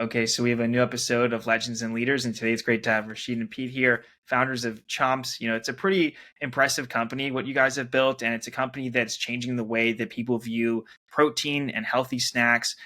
Okay, so we have a new episode of Legends and Leaders, and today it's great to have Rashid and Pete here, founders of Chomps. It's a pretty impressive company, what you guys have built, and it's a company that's changing the way that people view protein and healthy snacks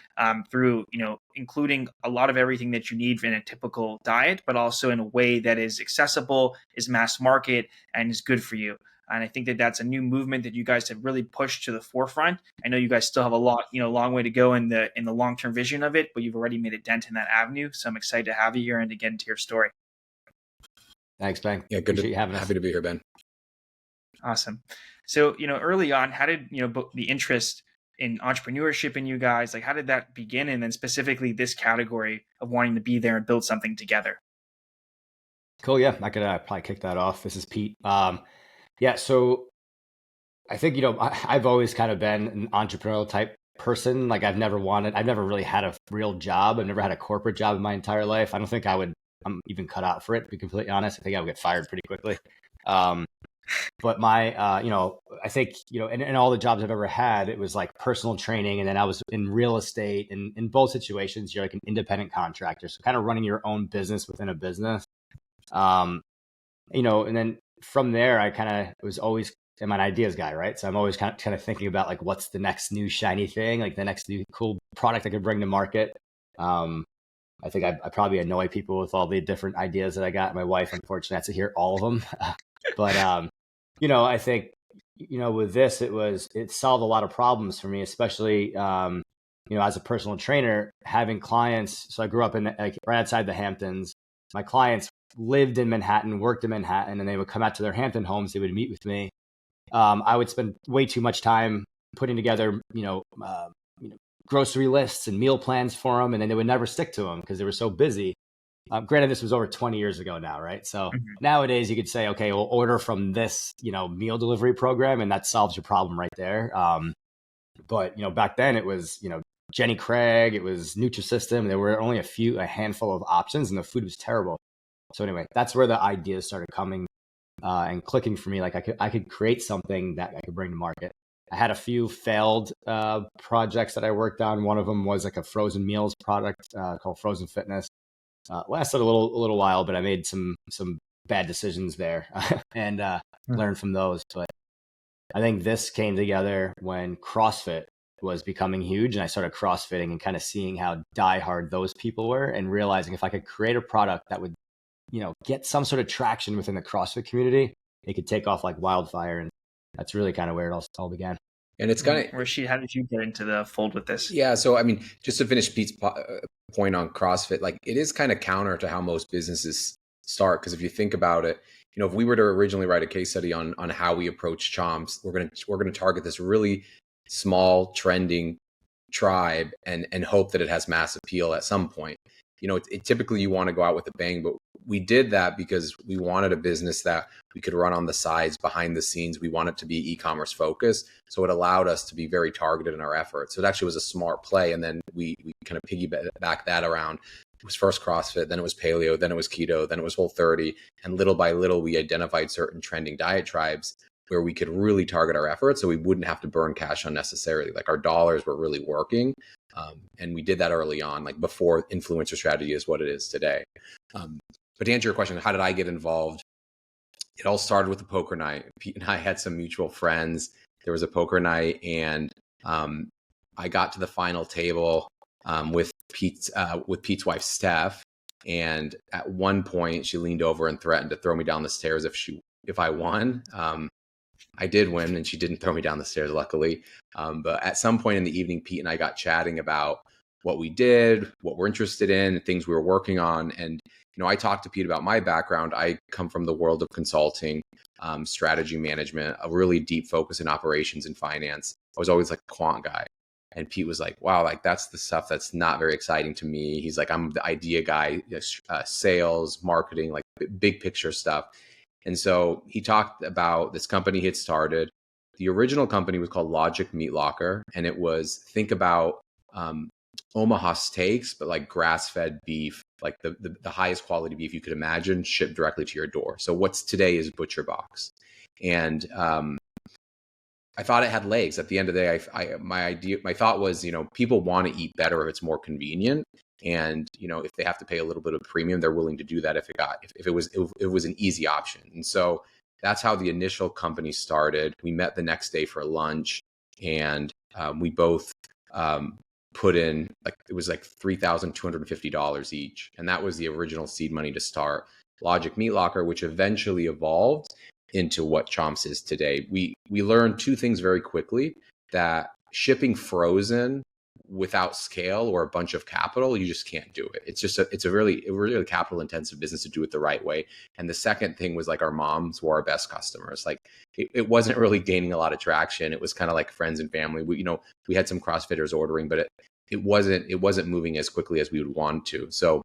through, including a lot of everything that you need in a typical diet, but also in a way that is accessible, is mass market, and is good for you. And I think that that's a new movement that you guys have really pushed to the forefront. I know you guys still have a long way to go in the long-term vision of it, but you've already made a dent in that avenue. So I'm excited to have you here and to get into your story. Thanks, Ben. Yeah, happy to be here, Ben. Awesome. So, early on, how did, the interest in entrepreneurship in you guys, like how did that begin? And then specifically this category of wanting to be there and build something together? Cool. Yeah, I could probably kick that off. This is Pete. Yeah, so I think, I've always kind of been an entrepreneurial type person. Like I've never really had a real job. I've never had a corporate job in my entire life. I don't think I'm even cut out for it, to be completely honest. I think I would get fired pretty quickly. But my, I think, in all the jobs I've ever had, it was like personal training. And then I was in real estate, and in both situations, you're like an independent contractor. So kind of running your own business within a business. And then from there, I kind of was always, I'm an ideas guy, right? So I'm always kind of thinking about like, what's the next new shiny thing, like the next new cool product I could bring to market. I think I probably annoy people with all the different ideas that I got. My wife, unfortunately, has to hear all of them. But, I think, with this, it solved a lot of problems for me, especially, as a personal trainer, having clients. So I grew up in right outside the Hamptons. My clients lived in Manhattan, worked in Manhattan, and they would come out to their Hampton homes. They would meet with me. I would spend way too much time putting together, grocery lists and meal plans for them, and then they would never stick to them because they were so busy. Granted, this was over 20 years ago now, right? So nowadays you could say, okay, we'll order from this, meal delivery program, and that solves your problem right there. But back then it was, Jenny Craig, it was Nutrisystem. There were only a handful of options, and the food was terrible. So anyway, that's where the ideas started coming and clicking for me. Like I could create something that I could bring to market. I had a few failed projects that I worked on. One of them was like a frozen meals product called Frozen Fitness. Lasted a little while, but I made some bad decisions there and learned from those. But I think this came together when CrossFit was becoming huge, and I started CrossFitting and kind of seeing how diehard those people were, and realizing if I could create a product that would get some sort of traction within the CrossFit community, it could take off like wildfire. And that's really kind of where it all began. And it's kind of, Rashid, how did you get into the fold with this? Yeah. So, I mean, just to finish Pete's point on CrossFit, like it is kind of counter to how most businesses start. Because if you think about it, if we were to originally write a case study on how we approach Chomps, we're going to target this really small trending tribe and hope that it has mass appeal at some point. Typically you want to go out with a bang, but we did that because we wanted a business that we could run on the sides, behind the scenes. We want it to be e-commerce focused. So it allowed us to be very targeted in our efforts. So it actually was a smart play. And then we kind of piggyback that around. It was first CrossFit, then it was paleo, then it was keto, then it was Whole30. And little by little, we identified certain trending diet tribes where we could really target our efforts so we wouldn't have to burn cash unnecessarily. Like our dollars were really working. And we did that early on, like before influencer strategy is what it is today. But to answer your question, how did I get involved? It all started with a poker night. Pete and I had some mutual friends. There was a poker night, and I got to the final table with Pete's wife, Steph. And at one point, she leaned over and threatened to throw me down the stairs if I won. I did win, and she didn't throw me down the stairs, luckily. But at some point in the evening, Pete and I got chatting about what we did, what we're interested in, things we were working on. And, I talked to Pete about my background. I come from the world of consulting, strategy management, a really deep focus in operations and finance. I was always like a quant guy. And Pete was like, wow, like that's the stuff that's not very exciting to me. He's like, I'm the idea guy, sales, marketing, like big picture stuff. And so he talked about this company he had started. The original company was called Logic Meat Locker. And it was, think about Omaha steaks, but like grass-fed beef, like the highest quality beef you could imagine, shipped directly to your door. So what's today is Butcher Box. And I thought it had legs. At the end of the day, my thought was, people want to eat better if it's more convenient. And, if they have to pay a little bit of premium, they're willing to do that if it was an easy option. And so that's how the initial company started. We met the next day for lunch, and we both put in it was like $3,250 each. And that was the original seed money to start Logic Meat Locker, which eventually evolved into what Chomps is today. We learned two things very quickly: that shipping frozen without scale or a bunch of capital, you just can't do it. It's a really capital intensive business to do it the right way. And the second thing was, like, our moms were our best customers. Like, it wasn't really gaining a lot of traction. It was kind of like friends and family. We had some CrossFitters ordering, but it wasn't moving as quickly as we would want to. So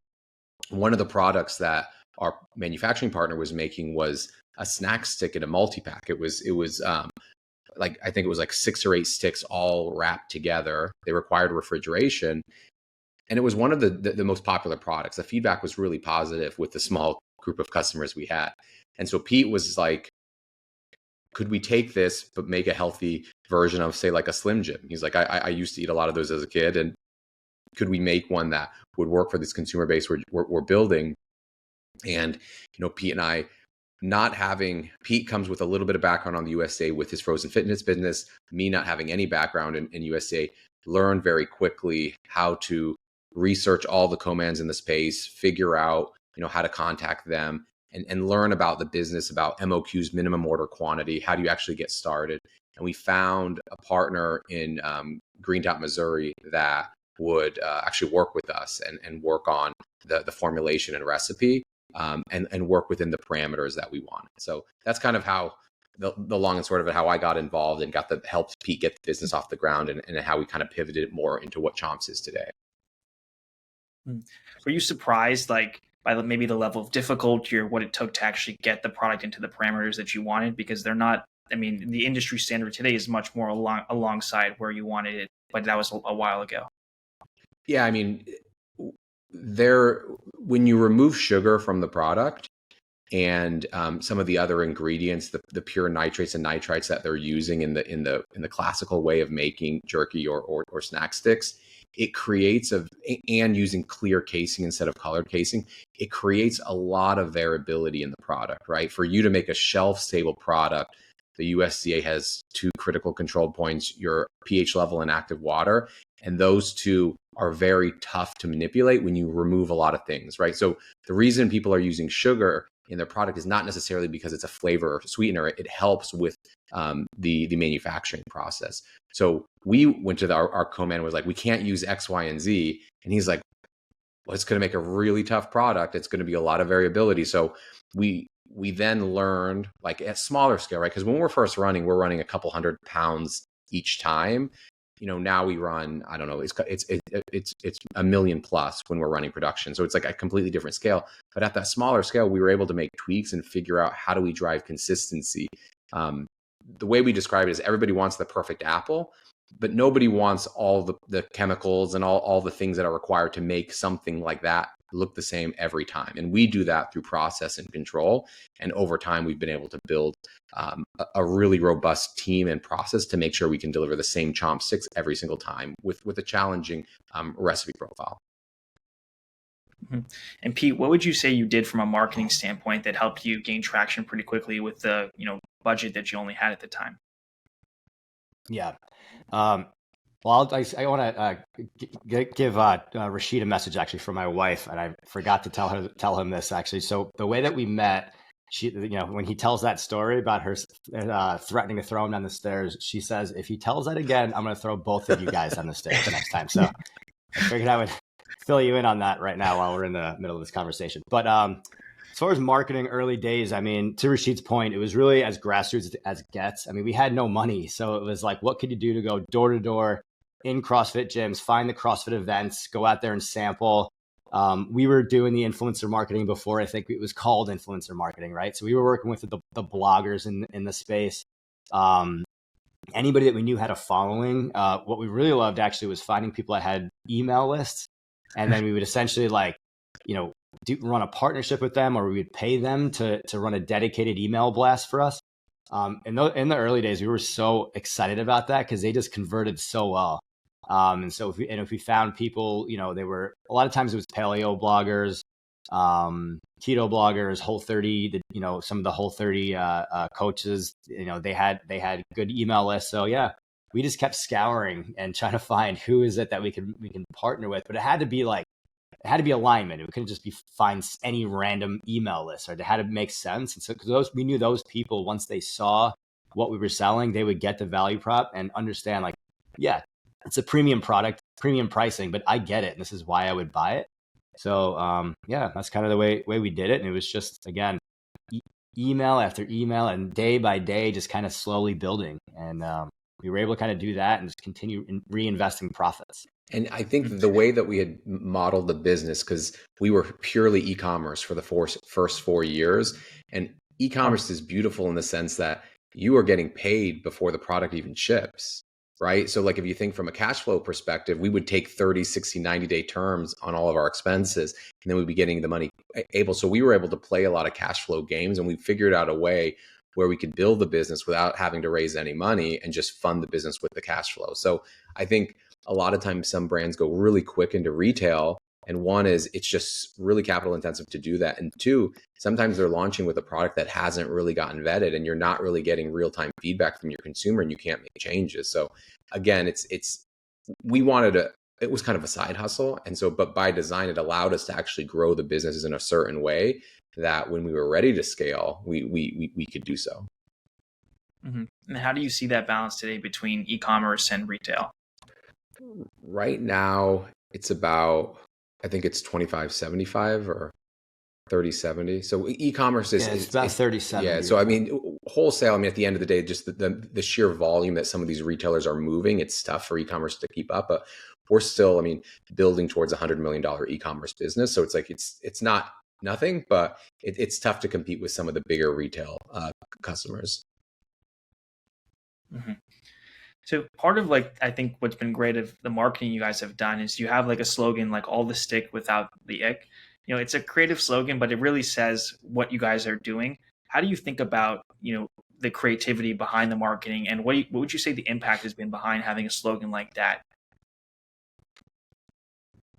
one of the products that our manufacturing partner was making was a snack stick in a multi-pack. It was I think it was like 6 or 8 sticks all wrapped together. They required refrigeration. And it was one of the most popular products. The feedback was really positive with the small group of customers we had. And so Pete was like, could we take this, but make a healthy version of, say, like a Slim Jim? He's like, I used to eat a lot of those as a kid. And could we make one that would work for this consumer base we're building? And, Pete and I, Pete comes with a little bit of background on the USA with his frozen fitness business. Me not having any background in USA, learned very quickly how to research all the co-mans in the space, figure out, how to contact them, and learn about the business, about MOQs, minimum order quantity. How do you actually get started? And we found a partner in Greentown, Missouri, that would actually work with us and work on the formulation and recipe. And work within the parameters that we wanted. So that's kind of how the long and short of it, how I got involved and helped Pete get the business off the ground, and how we kind of pivoted it more into what Chomps is today. Were you surprised, like, by maybe the level of difficulty or what it took to actually get the product into the parameters that you wanted? Because they're not, the industry standard today is much more alongside where you wanted it, but that was a while ago. Yeah, when you remove sugar from the product and some of the other ingredients, the pure nitrates and nitrites that they're using in the classical way of making jerky or snack sticks, it creates and using clear casing instead of colored casing, it creates a lot of variability in the product, right? For you to make a shelf stable product, the USDA has 2 critical control points: your pH level and active water. And those 2 are very tough to manipulate when you remove a lot of things, right? So the reason people are using sugar in their product is not necessarily because it's a flavor or sweetener. It helps with the manufacturing process. So we went to our co-man, was like, we can't use X, Y, and Z. And he's like, well, it's going to make a really tough product. It's going to be a lot of variability. So we then learned, like, at smaller scale, right? Because when we're first running, we're running a couple 100 pounds each time. Now we run, I don't know, it's $1 million plus when we're running production. So it's like a completely different scale. But at that smaller scale, we were able to make tweaks and figure out, how do we drive consistency? The way we describe it is, everybody wants the perfect apple, but nobody wants all the chemicals and all the things that are required to make something like that look the same every time. And we do that through process and control. And over time, we've been able to build a really robust team and process to make sure we can deliver the same Chomp sticks every single time with a challenging recipe profile. Mm-hmm. And Pete, what would you say you did from a marketing standpoint that helped you gain traction pretty quickly with the budget that you only had at the time? Yeah. Well, I want to give Rashid a message, actually, from my wife, and I forgot to tell him this, actually. So the way that we met, she, when he tells that story about her threatening to throw him down the stairs, she says, if he tells that again, I'm going to throw both of you guys down the stairs the next time. So I figured I would fill you in on that right now while we're in the middle of this conversation. But as far as marketing, early days, to Rashid's point, it was really as grassroots as it gets. We had no money. So it was like, what could you do to go door to door in CrossFit gyms, find the CrossFit events, go out there and sample? We were doing the influencer marketing before I think it was called influencer marketing, right? So we were working with the bloggers in the space. Anybody that we knew had a following. What we really loved, actually, was finding people that had email lists. And then we would essentially run a partnership with them, or we would pay them to run a dedicated email blast for us. In the early days, we were so excited about that because they just converted so well. And so if we found people, they were, a lot of times it was paleo bloggers, keto bloggers, Whole30, some of the Whole30 coaches, they had good email lists. So yeah, we just kept scouring and trying to find who is it that we can partner with. But it had to be alignment. It couldn't just be find any random email list, right? It had to make sense. And so because we knew those people, once they saw what we were selling, they would get the value prop and understand, like, yeah, it's a premium product, premium pricing, but I get it. And this is why I would buy it. So yeah, that's kind of the way we did it. And it was just, again, email after email and day by day, just kind of slowly building. And we were able to kind of do that and just continue reinvesting profits. And I think the way that we had modeled the business, because we were purely e-commerce for the first 4 years, and e-commerce is beautiful in the sense that you are getting paid before the product even ships, right? So like if you think from a cash flow perspective, we would take 30, 60, 90-day terms on all of our expenses, and then we'd be getting the money So we were able to play a lot of cash flow games, and we figured out a way where we could build the business without having to raise any money and just fund the business with the cash flow. So I think a lot of times some brands go really quick into retail, and one is it's just really capital intensive to do that. And two, sometimes they're launching with a product that hasn't really gotten vetted, and you're not really getting real-time feedback from your consumer, and you can't make changes. So again, it was kind of a side hustle. And so, but by design, it allowed us to actually grow the businesses in a certain way that when we were ready to scale, we could do so. Mm-hmm. And how do you see that balance today between e-commerce and retail? Right now, it's about, I think it's 25-75 or 30-70. So e-commerce is it's about 30-70. Yeah. So I mean, wholesale, I mean, at the end of the day, just the sheer volume that some of these retailers are moving, it's tough for e-commerce to keep up. But we're still, I mean, building towards $100 million e-commerce business. So it's like, it's not nothing, but it's tough to compete with some of the bigger retail customers. Mm-hmm. So part of, like, I think what's been great of the marketing you guys have done is you have like a slogan, like all the stick without the ick. It's a creative slogan, but it really says what you guys are doing. How do you think about, the creativity behind the marketing, and what would you say the impact has been behind having a slogan like that?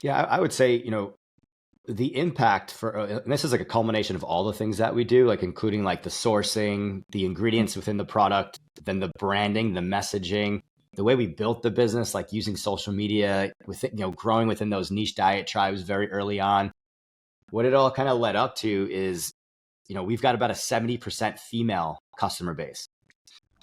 Yeah, I would say, the impact and this is like a culmination of all the things that we do, like including like the sourcing, the ingredients within the product, then the branding, the messaging, the way we built the business, like using social media, growing within those niche diet tribes very early on. What it all kind of led up to is, we've got about a 70% female customer base,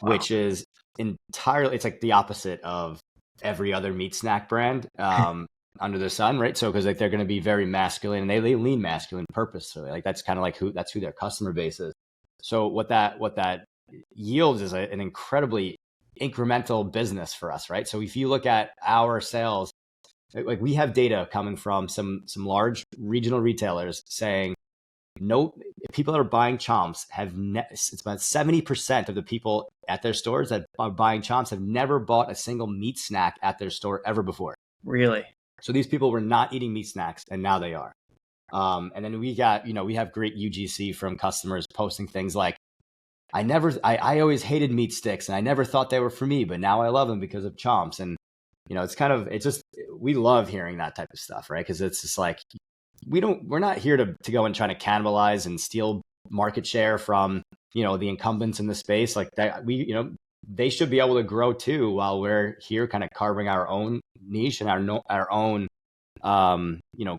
Wow. which is entirely, it's like the opposite of every other meat snack brand under the sun, right? So, because like they're going to be very masculine, and they lean masculine purposefully. Like that's kind of like that's who their customer base is. So what that yields is an incredibly incremental business for us, right? So if you look at our sales, like we have data coming from some large regional retailers saying, no, people that are buying Chomps it's about 70% of the people at their stores that are buying Chomps have never bought a single meat snack at their store ever before. Really? So these people were not eating meat snacks, and now they are. And then we have great UGC from customers posting things like, I always hated meat sticks and I never thought they were for me, but now I love them because of Chomps. And, we love hearing that type of stuff, right? Because it's just like, we're not here to go and try to cannibalize and steal market share from, the incumbents in the space like that. They should be able to grow too, while we're here kind of carving our own niche and our own,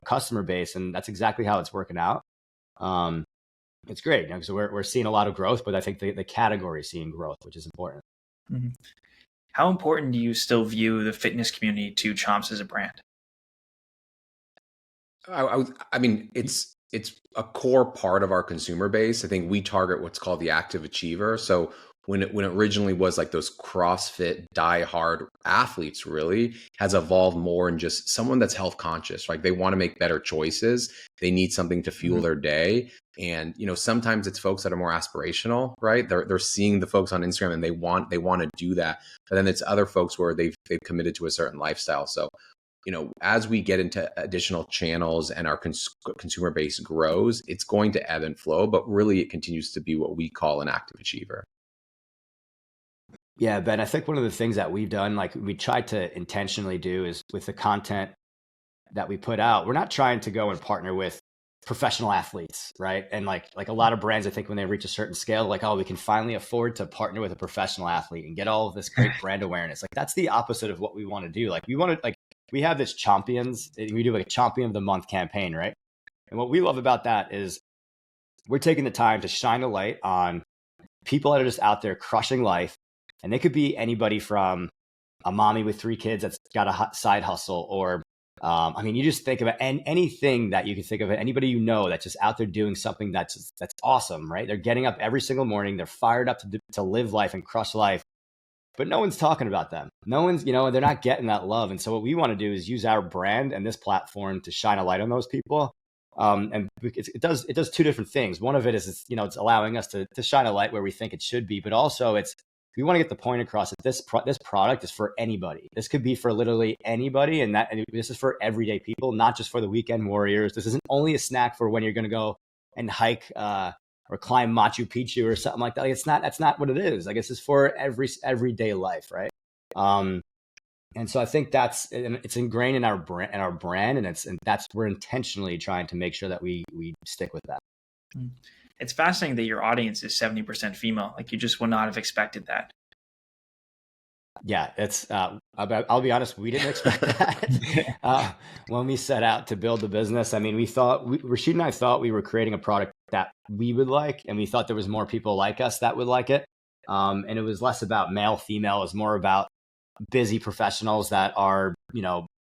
customer base. And that's exactly how it's working out. It's great. So we're seeing a lot of growth, but I think the category is seeing growth, which is important. Mm-hmm. How important do you still view the fitness community to Chomps as a brand? I mean, it's a core part of our consumer base. I think we target what's called the active achiever. So when it originally was like those CrossFit die-hard athletes, really has evolved more in just someone that's health conscious. Like they want to make better choices. They need something to fuel their day. And, sometimes it's folks that are more aspirational, right? They're seeing the folks on Instagram and they want to do that. But then it's other folks where they've committed to a certain lifestyle. So, as we get into additional channels and our consumer base grows, it's going to ebb and flow, but really it continues to be what we call an active achiever. Yeah, Ben, I think one of the things that we've done, like we tried to intentionally do, is with the content that we put out, we're not trying to go and partner with professional athletes, right? And like a lot of brands, I think when they reach a certain scale, like, oh, we can finally afford to partner with a professional athlete and get all of this great brand awareness. Like that's the opposite of what we want to do. Like we want to, like, we have this champions, we do like a champion of the month campaign, right? And what we love about that is we're taking the time to shine a light on people that are just out there crushing life. And they could be anybody from a mommy with 3 kids that's got a side hustle, or I mean, you just think about anything that you can think of, anybody you know that's just out there doing something that's awesome, right? They're getting up every single morning, they're fired up to live life and crush life, but no one's talking about them. No one's, they're not getting that love. And so what we want to do is use our brand and this platform to shine a light on those people. And it does 2 different things. One of it is, it's allowing us to shine a light where we think it should be, but also we want to get the point across that this product is for anybody. This could be for literally anybody, and this is for everyday people, not just for the weekend warriors. This isn't only a snack for when you're going to go and hike or climb Machu Picchu or something like that. Like that's not what it is. Like, this is for everyday life, right? And so I think it's ingrained in our brand, and that's we're intentionally trying to make sure that we stick with that. It's fascinating that your audience is 70% female. Like, you just would not have expected that. Yeah, it's. I'll be honest, we didn't expect that when we set out to build the business. I mean, Rashid and I thought we were creating a product that we would like, and we thought there was more people like us that would like it. And it was less about male, female. It was more about busy professionals that are,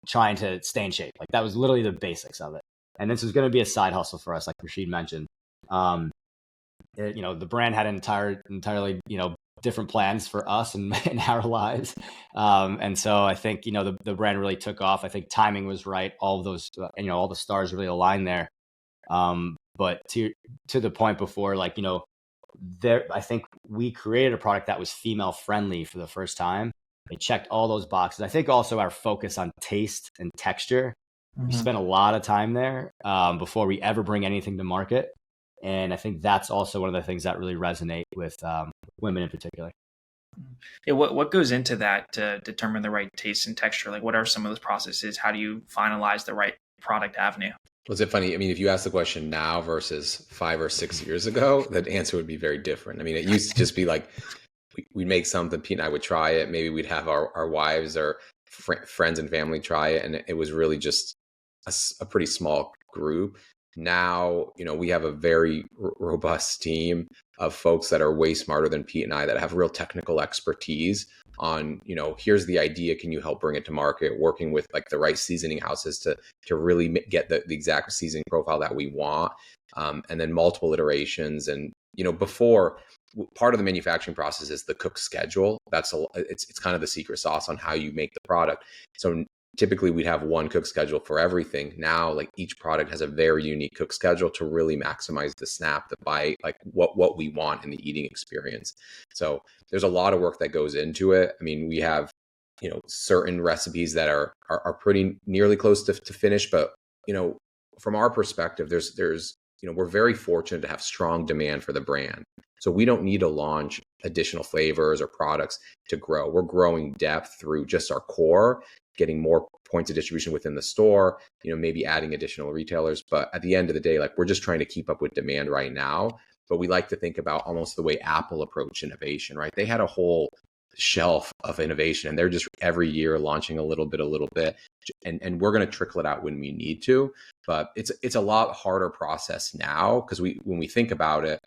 trying to stay in shape. Like, that was literally the basics of it. And this was going to be a side hustle for us, like Rashid mentioned. The brand had entirely, different plans for us and our lives. And so I think, the brand really took off. I think timing was right. All of those, all the stars really aligned there. But to the point before, like, I think we created a product that was female friendly for the first time. It checked all those boxes. I think also our focus on taste and texture. Mm-hmm. We spent a lot of time there before we ever bring anything to market. And I think that's also one of the things that really resonate with women in particular. Yeah, what goes into that to determine the right taste and texture? Like, what are some of those processes? How do you finalize the right product avenue? Was it funny? I mean, if you ask the question now versus 5 or 6 years ago, the answer would be very different. I mean, it used to just be like, we'd make something, Pete and I would try it. Maybe we'd have our wives or friends and family try it. And it was really just a pretty small group. Now, we have a very robust team of folks that are way smarter than Pete and I, that have real technical expertise on, here's the idea. Can you help bring it to market? Working with like the right seasoning houses to really get the exact seasoning profile that we want. And then multiple iterations. And, before, part of the manufacturing process is the cook schedule. It's kind of the secret sauce on how you make the product. So typically we'd have one cook schedule for everything. Now, like, each product has a very unique cook schedule to really maximize the snap, the bite, like what we want in the eating experience. So there's a lot of work that goes into it. I mean, we have, certain recipes that are pretty nearly close to finish, but, from our perspective, there's we're very fortunate to have strong demand for the brand. So we don't need to launch additional flavors or products to grow. We're growing depth through just our core, getting more points of distribution within the store, maybe adding additional retailers. But at the end of the day, like, we're just trying to keep up with demand right now. But we like to think about almost the way Apple approached innovation, right? They had a whole shelf of innovation, and they're just every year launching a little bit, and we're going to trickle it out when we need to. But it's a lot harder process now, because when we think about it,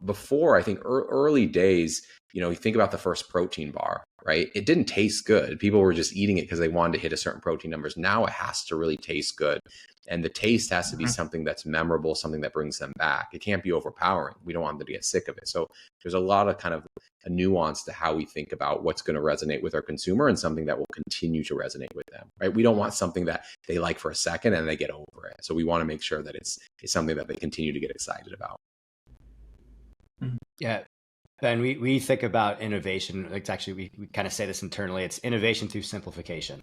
before, I think early days, you think about the first protein bar, right? It didn't taste good. People were just eating it because they wanted to hit a certain protein numbers. Now it has to really taste good. And the taste has to be something that's memorable, something that brings them back. It can't be overpowering. We don't want them to get sick of it. So there's a lot of kind of a nuance to how we think about what's going to resonate with our consumer, and something that will continue to resonate with them, right? We don't want something that they like for a second and they get over it. So we want to make sure that it's something that they continue to get excited about. Yeah. And we think about innovation. It's actually, we kind of say this internally, it's innovation through simplification.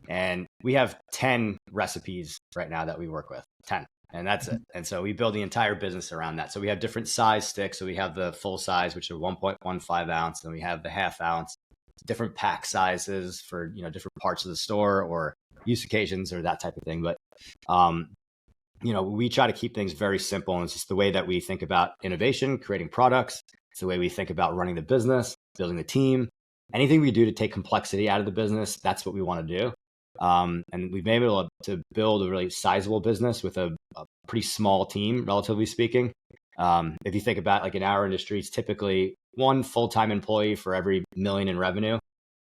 And we have 10 recipes right now that we work with, 10. and that's it. And so we build the entire business around that. So we have different size sticks. So we have the full size, which are 1.15 ounce, and we have the half ounce, different pack sizes for, different parts of the store or use occasions or that type of thing. But, we try to keep things very simple, and it's just the way that we think about innovation, creating products. It's the way we think about running the business, building the team. Anything we do to take complexity out of the business, that's what we want to do. And we've been able to build a really sizable business with a pretty small team, relatively speaking. If you think about, like, in our industry, it's typically one full-time employee for every million in revenue.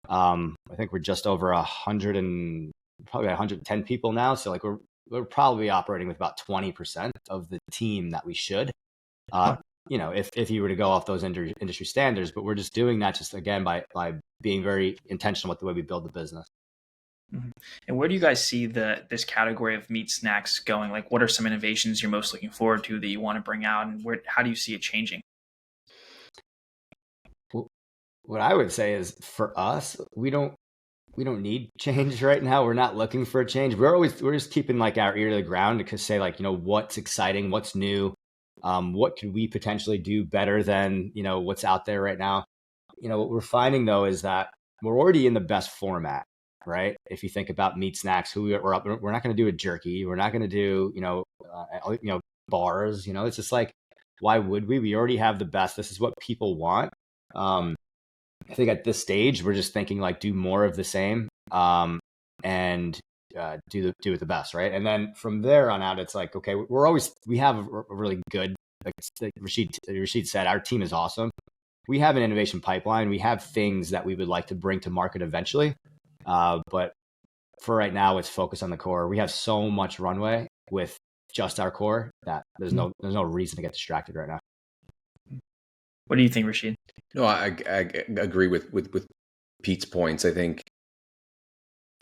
I think we're just over 100 and probably 110 people now. So like we're probably operating with about 20% of the team that we should. If you were to go off those industry standards, but we're just doing that just, again, by being very intentional with the way we build the business. Mm-hmm. And where do you guys see this category of meat snacks going? Like, what are some innovations you're most looking forward to that you want to bring out, and how do you see it changing? Well, what I would say is, for us, we don't need change right now. We're not looking for a change. We're just keeping, like, our ear to the ground to say, like, what's exciting, what's new, what could we potentially do better than, what's out there right now. What we're finding, though, is that we're already in the best format, right? If you think about meat snacks, we're not going to do a jerky. We're not going to do, bars. It's just like, why would we? We already have the best. This is what people want. I think at this stage, we're just thinking, like, do more of the same, and do it the best, right? And then from there on out, it's like, okay, we have a really good, like Rashid said, our team is awesome. We have an innovation pipeline. We have things that we would like to bring to market eventually. But for right now, it's focused on the core. We have so much runway with just our core that there's no reason to get distracted right now. What do you think, Rashid? No, I agree with Pete's points. I think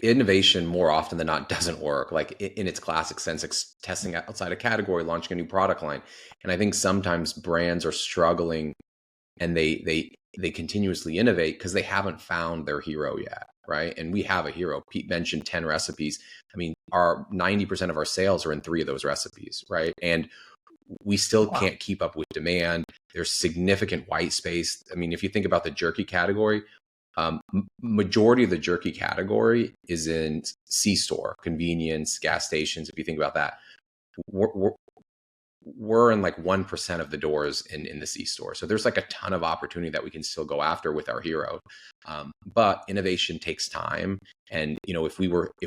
innovation more often than not doesn't work, like in its classic sense, testing outside a category, launching a new product line. And I think sometimes brands are struggling, and they continuously innovate because they haven't found their hero yet, right? And we have a hero. Pete mentioned 10 recipes. I mean, our 90% of our sales are in 3 of those recipes, right? And we still can't keep up with demand. There's significant white space. I mean, if you think about the jerky category, majority of the jerky category is in C-store, convenience, gas stations. If you think about that, we're in like 1% of the doors in the C-store. So there's like a ton of opportunity that we can still go after with our hero. But innovation takes time. And, if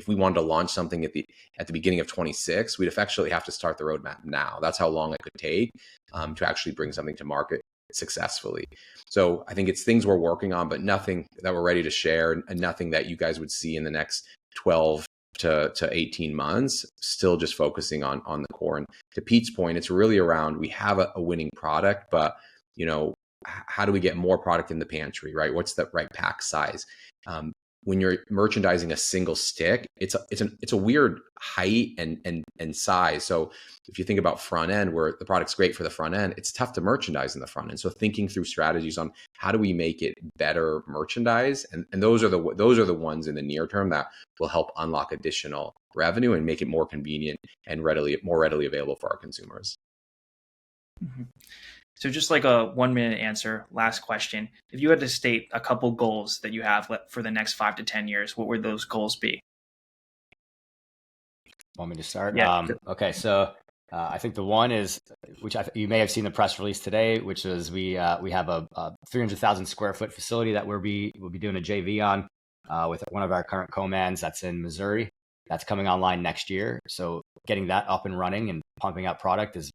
we wanted to launch something at the beginning of 26, we'd effectively have to start the roadmap now. That's how long it could take to actually bring something to market successfully. So I think it's things we're working on, but nothing that we're ready to share, and nothing that you guys would see in the next 12 to 18 months, still just focusing on the core. And to Pete's point, it's really around, we have a winning product, but how do we get more product in the pantry, right? What's the right pack size? When you're merchandising a single stick, it's a weird height and size. So if you think about front end, where the product's great for the front end, it's tough to merchandise in the front end. So thinking through strategies on how do we make it better merchandise, and those are the ones in the near term that will help unlock additional revenue and make it more convenient and more readily available for our consumers. Mm-hmm. So just like a 1-minute answer, last question. If you had to state a couple goals that you have for the next 5 to 10 years, what would those goals be? Want me to start? Yeah. Okay. So I think the one is, which you may have seen the press release today, which is we have a 300,000 square foot facility that we'll be doing a JV on with one of our current co-mans that's in Missouri. That's coming online next year. So getting that up and running and pumping out product is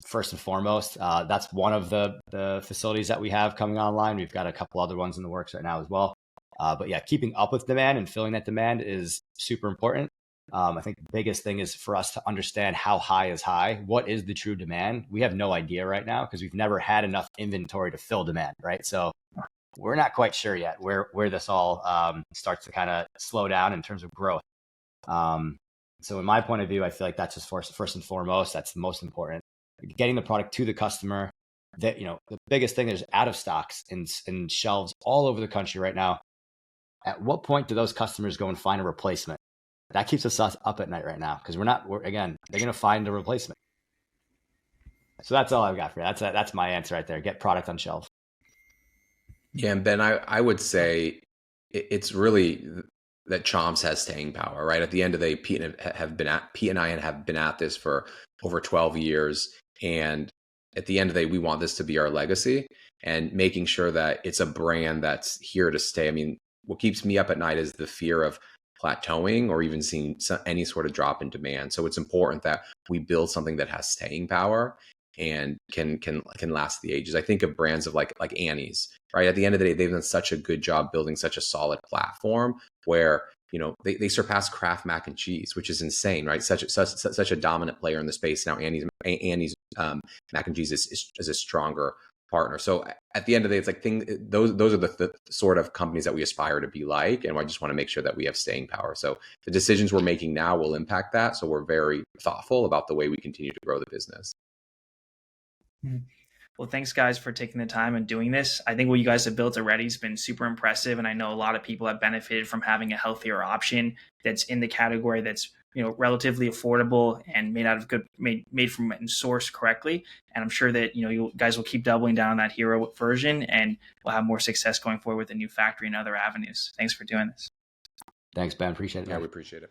first and foremost. That's one of the facilities that we have coming online. We've got a couple other ones in the works right now as well. But yeah, keeping up with demand and filling that demand is super important. I think the biggest thing is for us to understand how high is high. What is the true demand? We have no idea right now because we've never had enough inventory to fill demand, right? So we're not quite sure yet where this all starts to kind of slow down in terms of growth. So in my point of view, I feel like that's just first and foremost, that's the most important. Getting the product to the customer. That, the biggest thing is out of stocks in shelves all over the country right now. At what point do those customers go and find a replacement? that keeps us up at night right now because again, they're going to find a replacement. So that's all I've got for you. That's my answer right there. Get product on shelves. Yeah, and Ben, I would say it's really that Chomps has staying power, right? At the end of the day, Pete and I have been at this for over 12 years, and at the end of the day, we want this to be our legacy, and making sure that it's a brand that's here to stay. I mean, what keeps me up at night is the fear of plateauing or even seeing any sort of drop in demand. So it's important that we build something that has staying power and can last the ages. I think of brands of like Annie's, right? At the end of the day, they've done such a good job building such a solid platform where, you know, they surpass Kraft mac and cheese, which is insane, right? Such a dominant player in the space. Now Annie's mac and cheese is a stronger partner. So at the end of the day, it's like those are the sort of companies that we aspire to be like, and I just want to make sure that we have staying power. So the decisions we're making now will impact that. So we're very thoughtful about the way we continue to grow the business. Well, thanks guys for taking the time and doing this. I think what you guys have built already has been super impressive. And I know a lot of people have benefited from having a healthier option that's in the category that's, you know, relatively affordable and made from and sourced correctly. And I'm sure that, you know, you guys will keep doubling down on that hero version and we'll have more success going forward with the new factory and other avenues. Thanks for doing this. Thanks, Ben. Appreciate it. Yeah, we appreciate it.